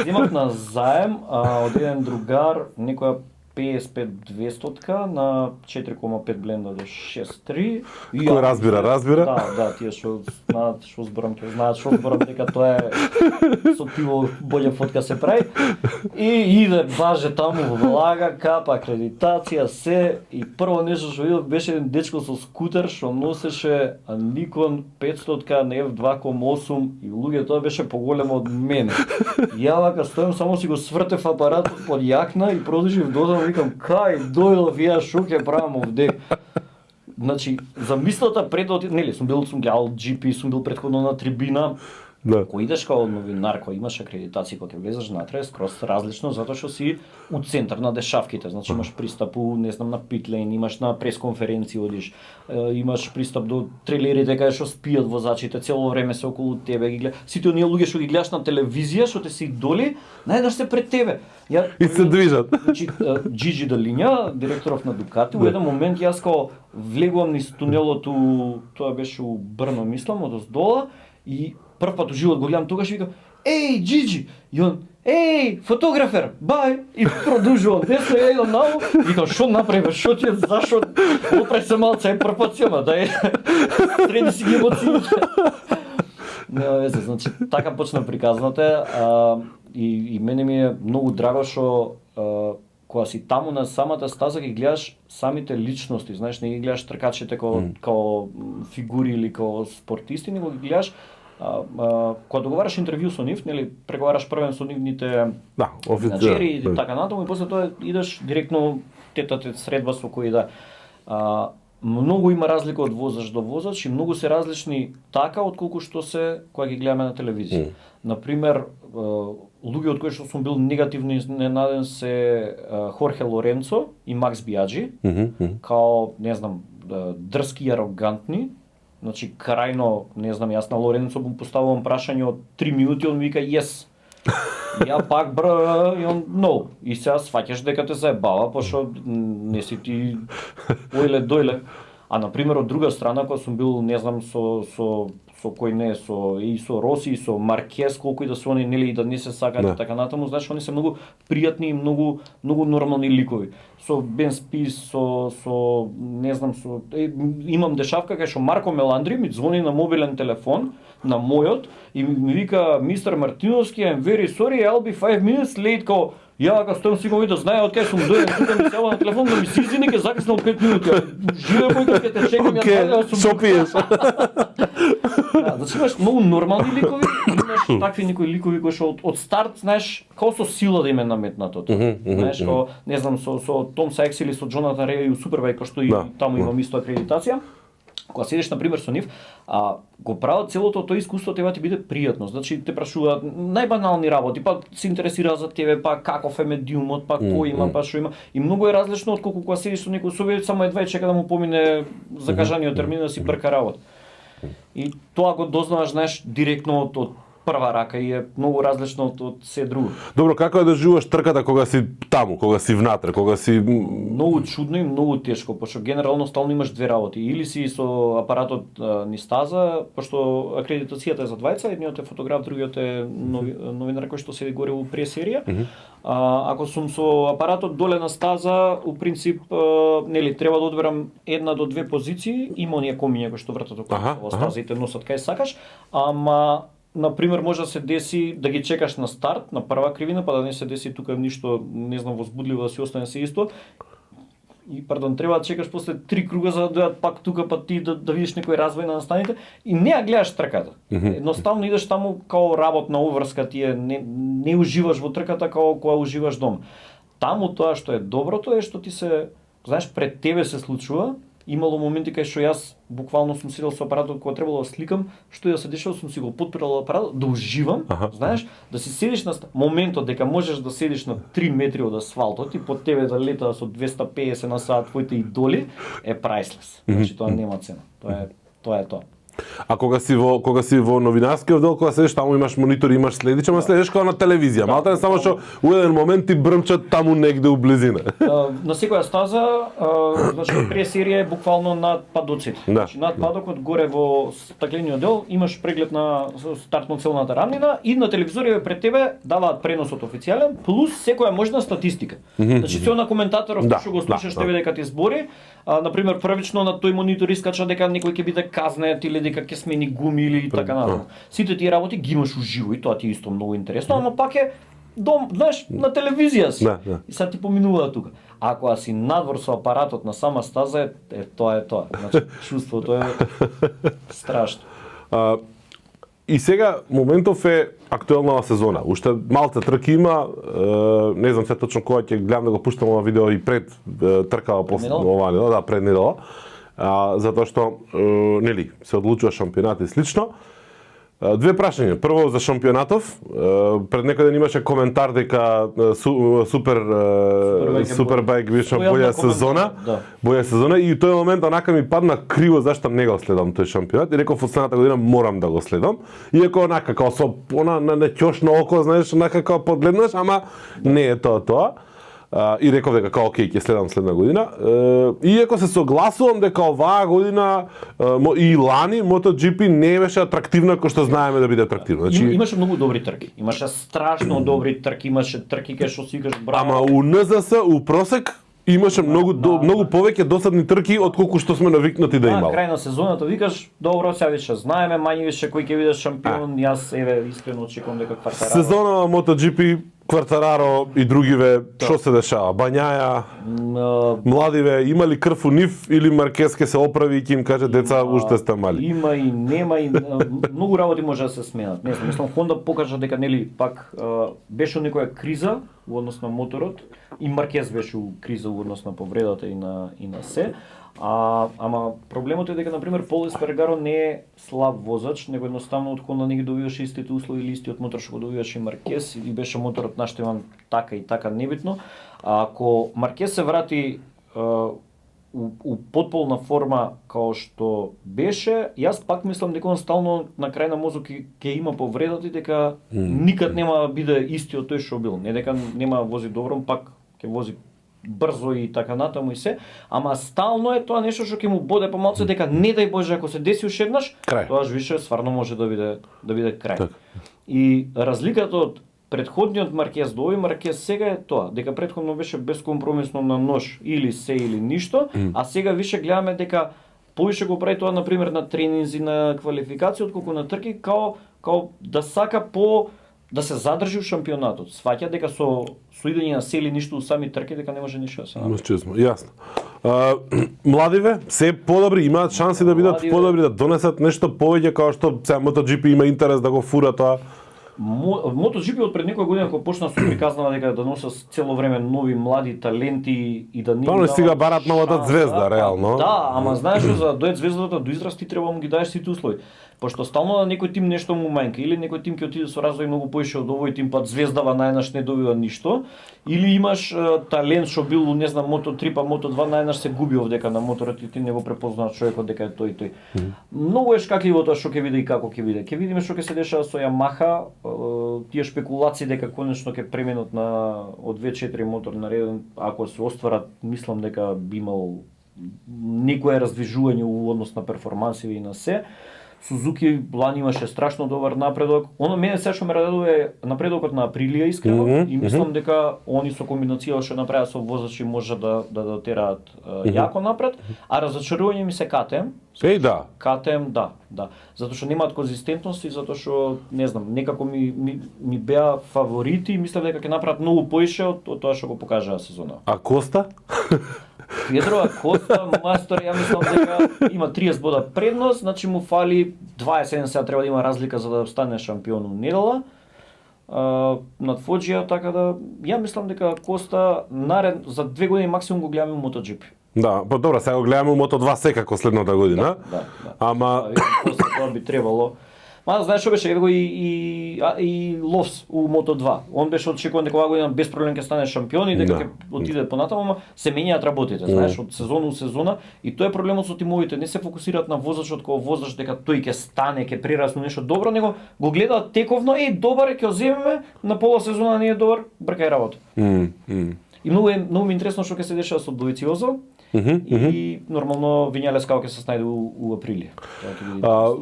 Земав на заем од еден другар некоја PS5 200 на 4,5 бленда до 6.3. Кој разбира? Да, тие што знаат што зборам, ќе знаат што зборам, дека тоа е со пиво боле фотка се прави. И иде баже таму влага, капа акредитација се и прво нешто што видов беше еден дечко со скутер што носеше Nikon 500 на f2.8 и луѓе тоа беше поголемо од мене. Ја вака стојам, само си го свртев апаратот под јакна и продолжив додам, викам кај дојдов ја шо ќе правам овде. Значи, замислата пред нели сум гледал GP, сум бил претходно на трибина. Да. Кој идеш као новинар, кој имаш акредитација, кога ќе влезеш натре, скроз различно затоа што си у центар на дешавките. Значи имаш пристап не знам на питлейн, имаш на пресконференција одиш, имаш пристап до трейлерите каде што спијат возачите, цело време се околу тебе ги гледаш. Сите оние луѓе што ги гледаш на телевизија, што те си доли, најдеш се пред тебе. И се движат. Значи Джиджи Далиња, директоров на Дукати, во еден момент јас као влегувам низ тунелот, тоа беше у Брно, мислам, одоздола и прв пат у живот го гледам тогаш и викам еј, Джиджи! И он, еј, фотографер, бај! И продолжувам, десно ја идам намо, викам, шо направи, шо ти е, зашо? Опре се малце, прв пат си, ама, дај, среди си ги емоциите. Нема везе, значи, така почна приказната, и мене ми е многу драго што кога си таму на самата стаза ги гледаш самите личности, знаеш, не ги гледаш тркачите као фигури или као спортисти, него ги гледаш кога договараш интервју со нив, нели, преговараш првен со нивните менаџери и така натаму, и после тоа идеш директно тет-а-тет средба со кој да. Многу има разлика од возач до возач и многу се различни така отколку што се кога ги гледаме на телевизија. Например, луѓе од кои што сум бил негативно изненаден се Хорхе Лоренцо и Макс Биаджи, као, не знам, дрски и арогантни. Значи, крајно, не знам, јас на Лоренцо му поставувам прашање од 3 минути, он ми вика yes. Ја пак и он no. И сега сваќаш дека те заебава, пошто не си ти ојле дојле. А например од друга страна, кога сум бил, не знам, со кој не, со Роси, со Маркес, колку и да се они, нели, и да не се сакаат и така натаму, знаеш, они се многу пријатни и многу нормални ликови. Со Бен Спис, со не знам, имам дешавка кај што Марко Меландри ми звони на мобилен телефон, на мојот, и ми вика, Мистер Мартиновски, I'm very sorry, I'll be 5 minutes late, као, Ја вака стојам си го да знае од кај сум дојден, тука ми се јава на телефон да ми се извини, ке закаснал 5 минути. Живе бојка ќе те чекам, Океј, што пиеш? Да, значи имаш многу нормални ликови, и имаш такви некои ликови кои што од старт, знаеш, како со сила да им е наметнато тоа. Знаеш, како, не знам, со Том Сайкс или со Джонатан Реј и Супербајк, што и таму имам исто акредитација. Кога седиш на пример со нив, го прават целото тоа искуство треба ти биде пријатно. Значи те прашуваат најбанални работи, па се интересираат за тебе, па каков е медиумот, па кој има, па што има. И многу е различно од колку кога седиш со некој собеец, само едва чека да му помине закажаниот термин да си брка работа. И тоа го дознаваш, знаеш, директно од прва рака и е многу различно од се друго. Добро, како е да живуваш трката кога си таму, кога си внатре, кога си Многу чудно и многу тешко, пошто генерално стално имаш две работи. Или си со апаратот низ стаза, пошто акредитацијата е за двајца, едниот е фотограф, другиот е новинар кој што седи горе у пресерија. Ако сум со апаратот доле на стаза, у принцип нели треба да одберам 1 до 2 позиции, има оние комиња кои што вртат околу стаза и те носат кај сакаш, ама например, може да се деси да ги чекаш на старт, на прва кривина, па да не се деси тука ништо, не знам, возбудливо да си остане се исто. И, пардон, треба да чекаш после 3 круга за да дојдат пак тука, па ти да видиш некој развој на настаните и не ја гледаш трката. Едноставно идеш таму као работна уврска, ти не уживаш во трката као кога уживаш дома. Таму тоа што е доброто е што ти се, знаеш, пред тебе се случува. Имало моменти кај што јас буквално сум седел со апаратот кога требало да сликам, што ја се дешава, сум си го подпирал апаратот, да уживам, знаеш, да си седиш на моментот дека можеш да седиш на 3 метри од асфалтот и под тебе да летаа со 250 на сат твоите идоли, е priceless. Значи тоа нема цена. Тоа е тоа. А кога си во новинарскиот дел, кога седиш таму имаш монитор, имаш следич, ама следиш како на телевизија. Малта не само што у еден момент ти брмчат таму негде у близина. На секоја стаза, значи пресерија е буквално над падоците. Значи над падокот горе во стаклениот дел имаш преглед на стартно-целната рамнина и на телевизорија пред тебе даваат преносот официјален плюс секоја можна статистика. Значи се на коментаторов што го слушаш тебе дека ти збори, например првично на тој монитор искача дека некој ќе биде казнет или дека ќе смени гуми или така натаму. Сите тие работи ги имаш уживо и тоа ти е исто многу интересно, ама пак е дом, знаеш, на телевизија си. И сега ти поминува тука. Ако си надвор со апаратот на сама стаза, тоа е тоа. Значи чувството е страшно. И сега моментов е актуелнава сезона. Уште малце трки има, не знам се точно кога ќе гледам да го пуштам ова видео и пред тркава после ова недела, пред недела. Затоа што нели се одлучува шампионат и слично. Две прашања. Прво за шампионатов. Пред некој ден имаше коментар дека Супербајк беше боја сезона. Боја сезона и тој момент онака ми падна криво зашто не го следам тој шампионат и реков од следната година морам да го следам. Иако онака како со она на ќошно око, знаеш, онака како погледнаш, ама не е тоа. И реков дека као окей, ќе следам следна година. Иако се согласувам дека оваа година и лани MotoGP не беше атрактивна кој што знаеме да биде атрактивна. Значи имаше многу добри трки. Имаше страшно добри трки, имаше трки кај што си викаш браво. Ама у НЗС у просек имаше многу повеќе досадни трки отколку што сме навикнати да имало. На крај на сезоната викаш, добро, сега више знаеме мање више кој ќе биде шампион. Јас искрено очекувам дека Квартараро. Сезона на MotoGP Квартараро и другиве, што се дешава? Бањаја, младиве, има ли крв у нив или Маркез ке се оправи и ќе им каже деца уште сте мали? Има и нема и многу работи може да се сменат. Не знам, мислам Хонда покажа дека нели пак беше некоја криза во однос на моторот и Маркез беше у криза во однос на повредата и на се. Ама проблемот е дека на пример Пол Еспаргаро не е слаб возач, него едноставно од Хонда не ги добиваше истите услови или истиот мотор што го добиваше и Маркез и беше моторот наштеван така и така небитно. Ако Маркез се врати у потполна форма као што беше, јас пак мислам дека он стално на крај на мозок ќе има повредата и дека никад нема да биде истиот тој што бил. Не дека нема вози добро, пак ќе вози брзо и така натаму и се, ама стално е тоа нешто што ќе му боде помалку дека не дај Боже ако се деси уште еднаш, тоаш више стварно може да биде крај. Так. И разликата од предходниот Маркез до овој Маркез сега е тоа, дека претходно беше бескомпромисно на нож или се или ништо, а сега више гледаме дека повише го прави тоа на пример на тренинзи, на квалификација отколку на трки, као да сака да се задржи у шампионатот. Сваќа дека со идење на сели ништо у сами трки дека не може ништо да се направи. Честно, јасно. Младиве се подобри, имаат шанси да бидат Младиве- подобри, да донесат нешто повеќе како што сега MotoGP има интерес да го фура тоа. MotoGP од пред некоја година кога почна со приказнава дека да носат цело време нови млади таленти и да не Па, не даваат стига барат новата шанса, звезда, реално. Да, ама знаеш што, за да дојде звездата до израз ти треба да му ги даеш сите услови. Пошто стално на некој тим нешто му мајнка или некој тим ќе отиде со развој многу поише од овој тим, пат звездава најнаш не добива ништо, или имаш талент што бил не знам Moto3 па Moto2 најнаш се губи овдека на моторот и ти не го препознааш човекот дека е тој и тој. Многу е шкакливо тоа што ќе биде и како ќе биде. Ќе видиме што ќе се дешава со Yamaha, тие шпекулации дека конечно ќе пременат на од 2-4 мотор на реден, ако се остварат, мислам дека би имал некое раздвижување у однос на перформансиви и на се. Сузуки лани имаше страшно добар напредок. Оно мене се што ме радува напредокот на Априлија искрено и мислам дека они со комбинација што направиа со возачи може да дотераат јако напред, а разочарување ми се KTM. Еј да. KTM да. Затоа што немаат конзистентност и затоа што не знам, некако ми беа фаворити и мислам дека ќе направат многу поише од тоа што го покажаа сезона. А Коста? Петрова Коста, мастор, ја мислам дека има 30 бода предност, значи му фали 27 сега треба да има разлика за да стане шампион у недела. Над Фоџија, така да ја мислам дека Коста за 2 години максимум го гледаме у MotoGP. Да, па добро, сега го гледаме у Moto2 секако следната година. Да. Ама Коста тоа би требало. Ма знаеш што беше, ево и Ловс у Мото2. Он беше очекуван дека оваа година без проблем ќе стане шампион и дека ќе отиде понатаму, ама се менјаат работите, знаеш, од сезона у сезона и тоа е проблемот со тимовите, не се фокусираат на возачот како возач дека тој ќе стане, ќе прерасне нешто добро, него го гледаат тековно, добар е, ќе го земеме, на пола сезона не е добар, бркај работа. И многу ми интересно што ќе се дешава со Довициозо. И нормално Вињалес како ќе се снајде у Априлија.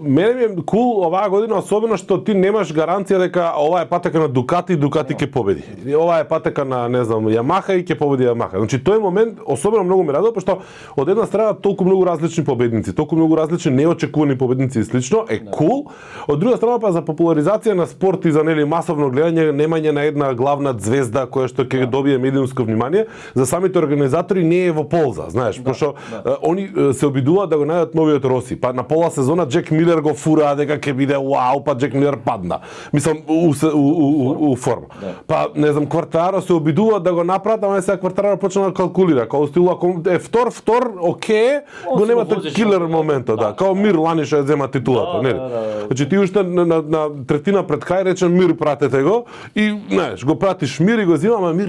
Мене ми е кул оваа година, особено што ти немаш гаранција дека ова е патека на Дукати и Дукати ќе победи. Ова е патека на, не знам, Yamaha и ќе победи Yamaha. Значи тој момент особено многу ме радува, пошто од една страна толку многу различни победници, толку многу различни неочекувани победници и слично е кул. Од друга страна па за популаризација на спорт и за масовно гледање, немање на една главна звезда која што ќе добие медиумско внимание, за самите организатори не е во полза. Знаеш, пошто они се обидуваат да го најдат новиот Роси. Па на пола сезона Джек Милер го фураа дека ќе биде вау, па Джек Милер падна. Мислам у форма. Па не знам, Квартаро се обидуваат да го направат, ама сега Квартаро почна да калкулира, као стил ако е втор, окей, го нема тој килер моментот, да, као Мир лани што ја зема титулата, нели? Значи ти уште на третина пред крај рече Мир пратете го и знаеш, го пратиш Мир и го зема, ама Мир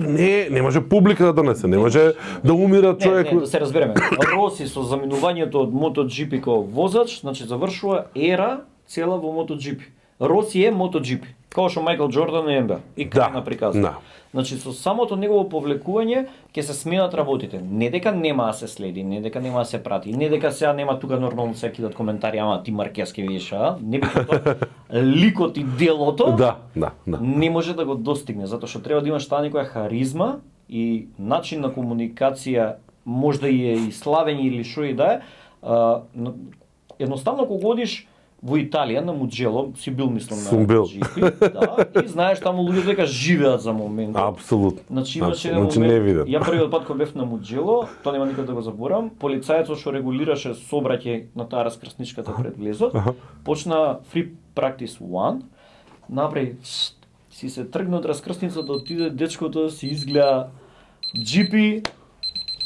не може публика да донесе, не може да умира човек. Не, да се разбереме. Роси со заминувањето од MotoGP како возач, значи завршува ера цела во MotoGP. Роси е MotoGP, како што Мајкл Џордан е NBA и крај на приказна. Да. Значи со самото негово повлекување ќе се сменат работите. Не дека нема да се следи, не дека нема да се прати, не дека сега нема тука нормално се кидат коментари, ама ти Маркес ке видиш, не би тоа. Ликот и делото Да. не може да го достигне, затоа што треба да имаш таа некоја харизма и начин на комуникација, можда и славење или што и да е. Едноставно кога одиш во Италија на Муджело, си бил мислам на GP, да, и знаеш таму луѓето дека живеат за моментот. Апсолутно. Значи имаше еден момент, ја првиот пат кога бев на Муджело, тоа нема никога да го заборам, полицајецот што регулираше сообраќај на таа раскрсничката пред влезот, почна free practice 1, направи си се тргна од раскрсницата, отиде дечкото да си изгледа GP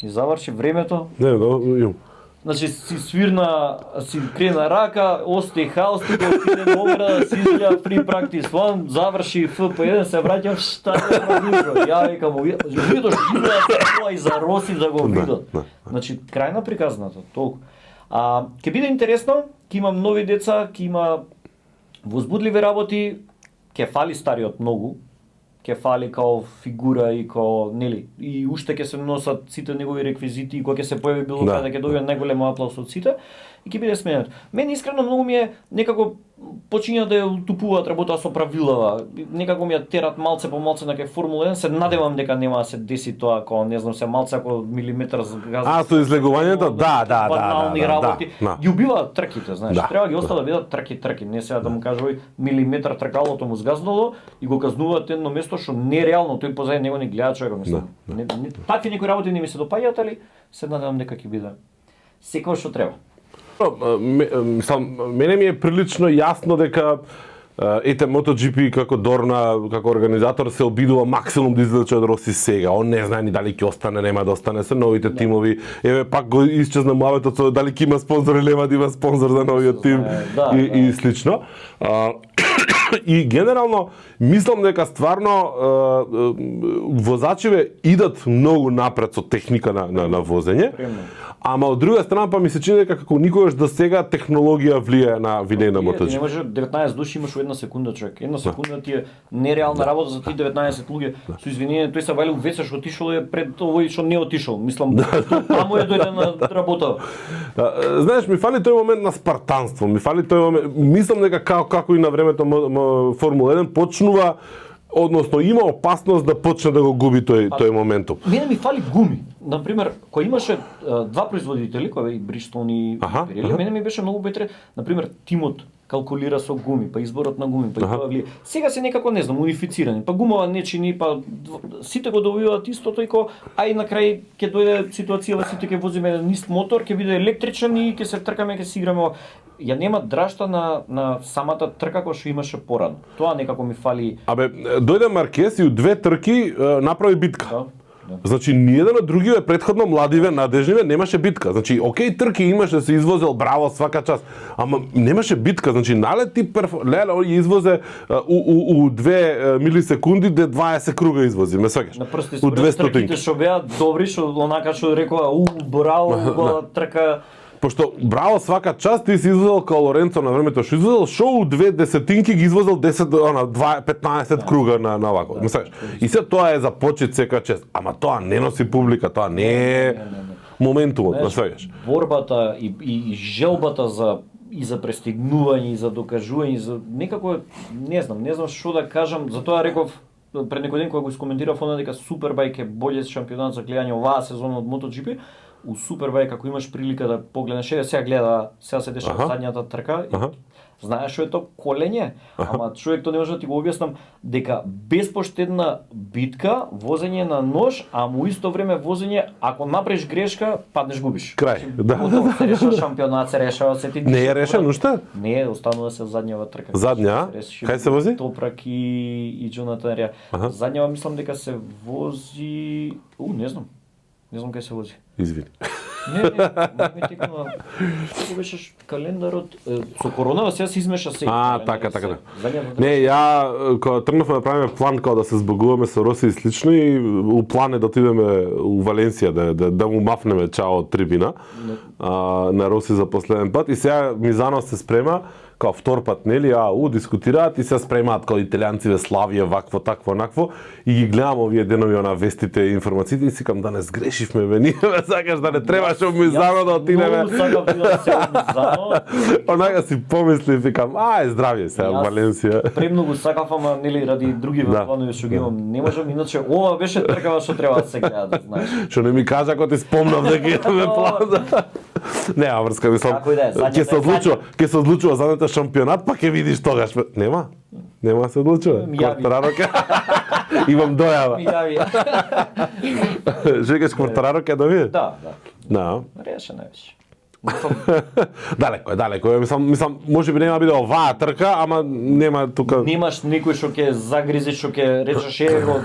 и заврши времето. Не. Значи си свирна, си крена рака, ости хаос, тука отиде на ограда, си изгледа free practice 1, заврши FP1, се враќа, шта е продолжува. Ја викам, луѓето живеат тоа и за Роси да го видат. Значи крај на приказната, толку. Ќе биде интересно, ќе има нови деца, ќе има возбудливи работи, ќе фали стариот многу, ќе фали као фигура и као, нели, и уште ќе се носат сите негови реквизити и кога ќе се појави било каде ќе добие најголем аплауз од сите и ќе биде сменет. Мене искрено многу ми е некако почиња да ја утупуваат работа со правилава. Некако ми ја терат малце по малце на кај Формула 1, се надевам дека нема да се деси тоа ако не знам се малце ако милиметар за газ. Со излегувањето, да. Банални работи. Ги убиваат трките, знаеш. Да. Треба ги остават да бидат трки, не сега да му кажува милиметар тркалото му згазнало и го казнуваат едно место што нереално тој позади него не гледа човекот, мислам. Такви некои работи не ми се допаѓаат, али се надевам дека ќе биде секој што треба. Мене ми е прилично јасно дека ете MotoGP како Дорна, како организатор се обидува максимум да извлече од Роси сега. Он не знае ни дали ќе остане, нема да остане со новите тимови. Еве пак го исчезна муабетот со дали ќе има спонзор или нема да има спонзор за новиот тим и слично. И генерално мислам дека стварно возачиве идат многу напред со техника на возење. Ама од друга страна па ми се чини дека како никогаш до сега технологија влијае на винеј на MotoGP. Не може 19 души имаш во една секунда, човек. Една секунда ти е нереална работа за тие 19 луѓе. Со извинение, тој се вали веќе што отишол е пред овој што не отишол. Мислам, таму е дојде на работа. Знаеш, ми фали тој момент на спартанство. Ми фали тој момент. Мислам дека како и на времето Формула 1 почнува, односно има опасност да почне да го губи тој моментум. Мене ми фали гуми. Например, кој имаше два производители, кој е и Бристоун и Pirelli, мене ми беше многу бетре, например, тимот калкулира со гуми, па изборот на гуми, па и тоа влие. Сега се некако не знам, унифицирани, па гумава не чини, па сите го добиваат истото и ај на крај ќе дојде ситуација, сите ќе возиме нист мотор, ќе биде електричен и ќе се тркаме, ќе си играме. Ја нема драшта на самата трка која што имаше порано. Тоа некако ми фали. Дојде Маркес и у две трки направи битка. Да. Значи, ниеден од другиве претходно младиве, надежниве немаше битка. Значи, окей, трки имаше, се извозел, браво, свака час, ама немаше битка. Значи, налети леле, ој извозе у 2 милисекунди, де 20 круга извози, ме сваќаш? На прсти според трките што беа добри, што онака што рекоа, браво, трка. Пошто браво свака час, ти си извозел као Лоренцо на времето што извозел, шо у 2 десетинки ги извозел 15 круга на вако. Мислиш? И се тоа е за почит секоја чест. Ама тоа не носи публика, тоа не е моментумот, мислиш? Борбата и желбата за престигнување и за докажување, за некако не знам што да кажам, затоа реков пред некој ден кога го искоментирав она дека Супербајк е боле шампионат за гледање оваа сезона од MotoGP. У Супербајк ако имаш прилика да погледнеш, сега се дешава задњата трка. Знаеш што е тоа колење, ама човек тоа не може да ти го објаснам дека безпоштедна битка, возење на нож, а во исто време возење, ако направиш грешка, паднеш губиш. Крај. Да. Се решава шампионат, се решава се ти. Не е решено уште? Не, останува се задњава трка. Задња? Кај се вози? Топрак и Джонатан Рија. Задњава мислам дека се вози, не знам. Не знам кај се вози. Извини. Не ми текнува. Како беше календарот со коронава сега се измеша се. Така. Не, ја кога тргнавме да правиме план кога да се збогуваме со Роси и слично и у план е да отидеме у Валенсија да му мафнеме чао од трибина на Роси за последен пат и сега Мизано се спрема као втор пат, нели, дискутираат и се спремаат као италијанциве Славија, вакво, такво, онакво, и ги гледам овие денови на вестите и информациите и сикам да не сгрешивме, ние сакаш да не требаше од Мизано да отидеме. Многу сакав да се од Мизано. Онака си помислив, викам, здравје сега во Валенсија. Премногу сакав, ама нели ради други планови што ги имам, не можам, иначе ова беше тркава што треба да се гледа, да знаеш. Што не ми кажа кога ти спомнав дека имаме план. Нема врска, мислам. Ќе се одлучува задната шампионат, па ќе видиш тогаш. Нема се одлучува. Квартараро ќе имам дојава. Ми јави. Жекаш Квартараро ќе дови? Да. Решено беше. Далеко. Мислам, можеби нема биде оваа трка, ама нема тука. Немаш никој што ќе загризи, што ќе речеш его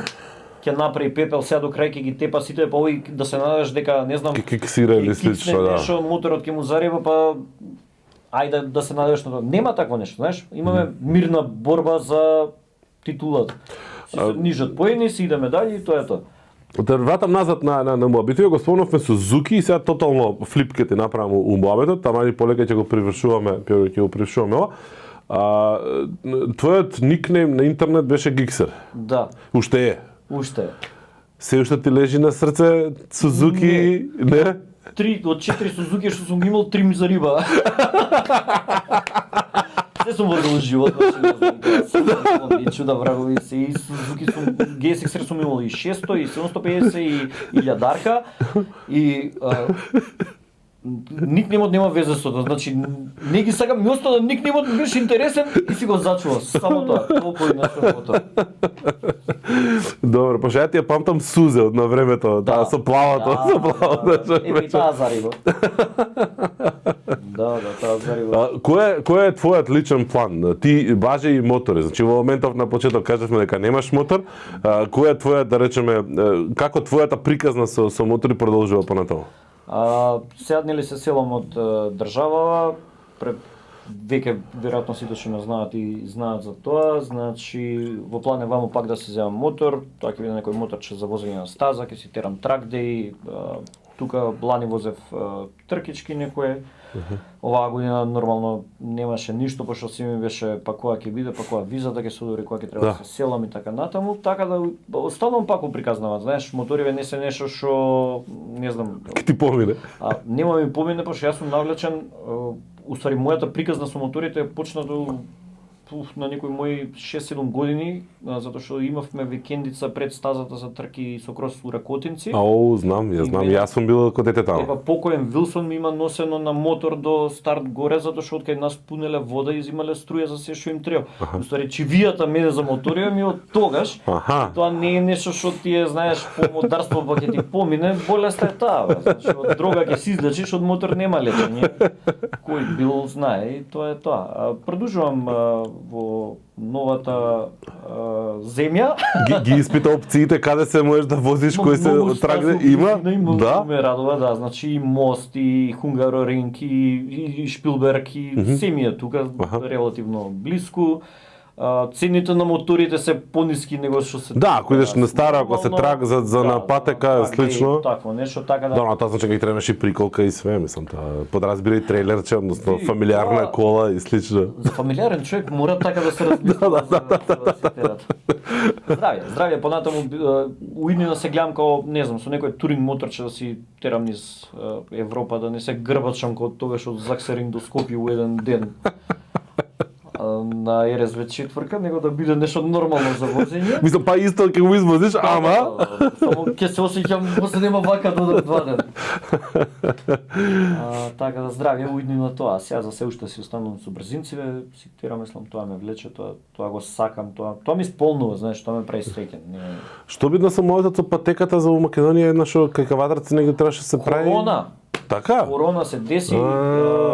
ќе направи пепел сега до крај ќе ги тепа сите, па овој да се надеваш дека не знам киксира или слично, да. Нешто моторот ќе му зарева, па ајде да се надеваш на тоа. Нема такво нешто, знаеш? Имаме мирна борба за титулата. Си се нижат поени, си идеме дале и тоа е тоа. Да вратам назад на муабетот, го спомнавме Сузуки и сега тотално флип ќе ти направам у муабетот, тама и полека ќе го привршуваме ова. Твојот никнейм на интернет беше Гиксер. Да. Уште е. Се уште ти лежи на срце Сузуки, не? 3 од 4 Сузуки што сум имал, 3 ми за риба. Се сум возил живот, значи не знам, тоа и чуда врагови се и Сузуки сум GSX-ер сум имал и 600 и 750 и 1000-дарка и никнемот нема везе со тоа, значи не ги сакам, ми остана никнемот ми беше интересен и си го зачував, само тоа, толку и на тоа. Добро, пошто ја ти ја памтам Сузе од на времето, таа со плавото, со плавото. Еми таа зариво. Да, таа зариво. Кој е твојот личен план? Ти баже и мотори, значи во моментов на почеток кажавме дека немаш мотор, кој е твојот, да речеме, како твојата приказна со мотори продолжува понатаму? Сега нели се селам од држава, веќе веројатно сите што ме знаат и знаат за тоа, значи во план е ваму пак да се земам мотор, тоа ќе биде некој моторче за возење на стаза, ќе си терам трак деј, тука лани возев тркички некое. Оваа година нормално немаше ништо, пошто си ми беше па која ќе биде, па која визата ќе се одобри, која ќе треба да се селам и така натаму, така да останувам пак уприказнаваат, знаеш, моториве не се нешто што не знам. Ти помине. Нема ми помине, пошто јас сум навлечен, уствари мојата приказна со моторите е почнато на некои мои 6-7 години, затоа што имавме викендица пред стазата за трки со крос у Ракотинци. Знам, јас сум бил кога дете таму. Покоен Вилсон ми има носено на мотор до старт горе, затоа што од кај нас пунеле вода и изимале струја за се што им треба. Уствари чивијата мене за моторија ми од тогаш. Тоа не е нешто што ти е, знаеш, по модарство па ќе ти помине, болест е таа. Значи од дрога ќе си излечиш, од мотор нема лечење. Кој бил знае и тоа е тоа. Продолжувам во новата земја. Ги испита опциите каде се можеш да возиш, кој се трагне има? Да. Ме радува, да, значи и Мост и Хунгароринг и Шпилберг и се ми е тука релативно блиску. Цените на моторите се пониски него што се. Да, ако идеш на стара, ако се трак за на патека, слично. Такво нешто така да. Да, но тоа значи дека требаше и приколка и све, мислам тоа. Подразбира и трейлерче, односно фамилиарна кола и слично. За фамилиарен човек мора така да се размисля. Здравје, понатаму уиднина се гледам како, не знам, со некој туринг моторче да си терам низ Европа, да не се грбачам како тогаш од Заксеринг до Скопје у еден ден. На РСВ 4, него да биде нешто нормално за возење. Мислам, па исто ќе го извозиш, ама само ќе се осеќам после нема вака до 2 дена. Така да здравје, уидни на тоа. Сега за се уште си останувам со брзинциве, си терам, мислам, тоа ме влече, тоа го сакам, тоа ми исполнува, знаеш, тоа ме прави среќен. Што бидно со мојата со патеката за Македонија, една што кај кавадарци негде требаше се прави? Корона. Така? Корона се деси.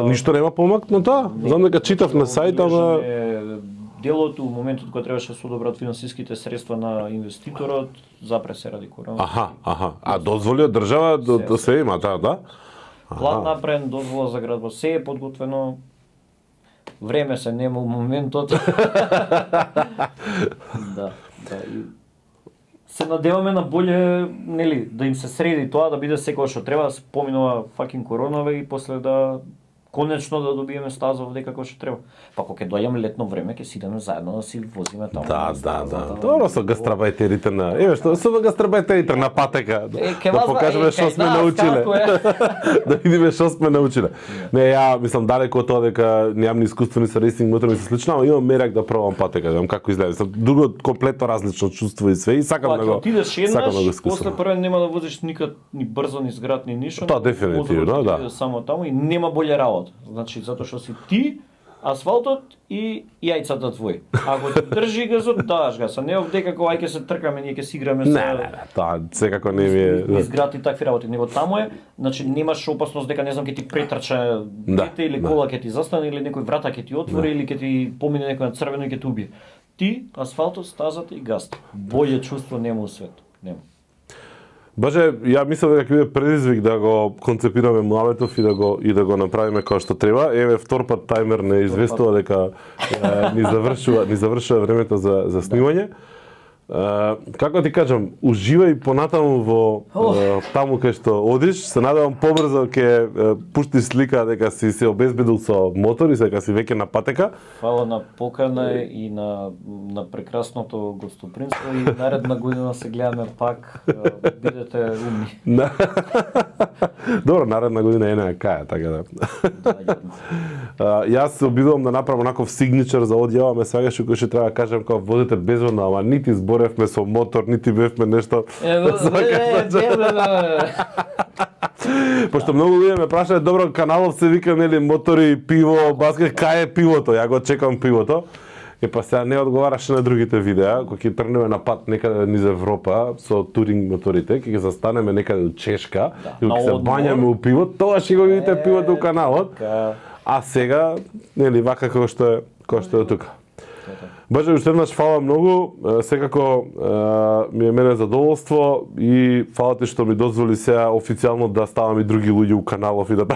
Ништо нема помак на тоа? Знам дека читав на сајт, ама делот у моментот кога требаше да се одобрат финансиските средства на инвеститорот, запре се ради корона. А дозволи од држава да се има таа, да? План направен, дозвола за градба, се е подготвено. Време се нема у моментот. Да. Се надеваме на боле, нели, да им се среди тоа, да биде секој што треба, да се поминува факин коронаве и после да конечно да добиеме стаза овде како што треба. Па кога ќе дојдеме летно време, ќе сидеме заедно да си возиме таму. Да. Тоа со гастрабајтерите на. Што со гастрабајтерите на патека. Да покажеме што сме научиле. Да видиме што сме научиле. Не, ја мислам далеку од тоа дека немам ни искуство ни со рейсинг мотор, ми се слично, ама имам мерак да пробам патека, да видам како изгледа. Друго комплетно различно чувство и све и сакам да го. Отидеш еднаш, после првен нема да возиш никад ни брзо, ни зград, ни ништо. Тоа дефинитивно, да. Само таму и нема боле работа. Значи затоа што си ти, асфалтот и јајцата твои. Ако ти држи газот, даваш газ. А не овде како ај ќе се тркаме, ние ќе си играме со. Не, тоа секако не ми е. Изград и такви работи. Него таму е, значи немаш опасност дека не знам ќе ти претрча дете или кола ќе ти застане или некој врата ќе ти отвори или ќе ти помине некој на црвено и ќе те убие. Ти, асфалтот, стазата и газ. Боље чувство нема у светот. Нема. Баже, ја мислам дека ќе биде предизвик да го концепираме Муаметов и да го направиме како што треба. Еве втор пат тајмер не известува дека ни завршува времето за снимање. Како ти кажам, уживај понатаму во таму кај што одиш, се надевам побрзо ќе пуштиш слика дека си се обезбедил со мотор и дека си веќе на патека. Фала на покана и на прекрасното гостопримство и наредна година се гледаме пак, бидете умни. Добро, наредна година е на каја, така да. Јас се обидувам да направам онаков сигничер за одјава, ме свагаш кој ќе треба да кажам како возите безводно, ама нити зборевме со мотор, нити бевме нешто. Пошто многу луѓе ме прашале, добро, каналов се вика, нели, мотори, пиво, баскет, кај е пивото? Ја го чекам пивото. И па сега не одговараше на другите видеа, кога ќе тргнеме на пат некаде низ Европа со туринг моторите, ќе ги застанеме некаде у Чешка, и ќе се бањаме у пиво, тогаш ќе го видите пивото у каналот. А сега, нели, вака како што е тука. Боже, уште еднаш фала многу, секако ми е мене задоволство и фала ти што ми дозволи сега официјално да ставам и други луѓе у каналов и да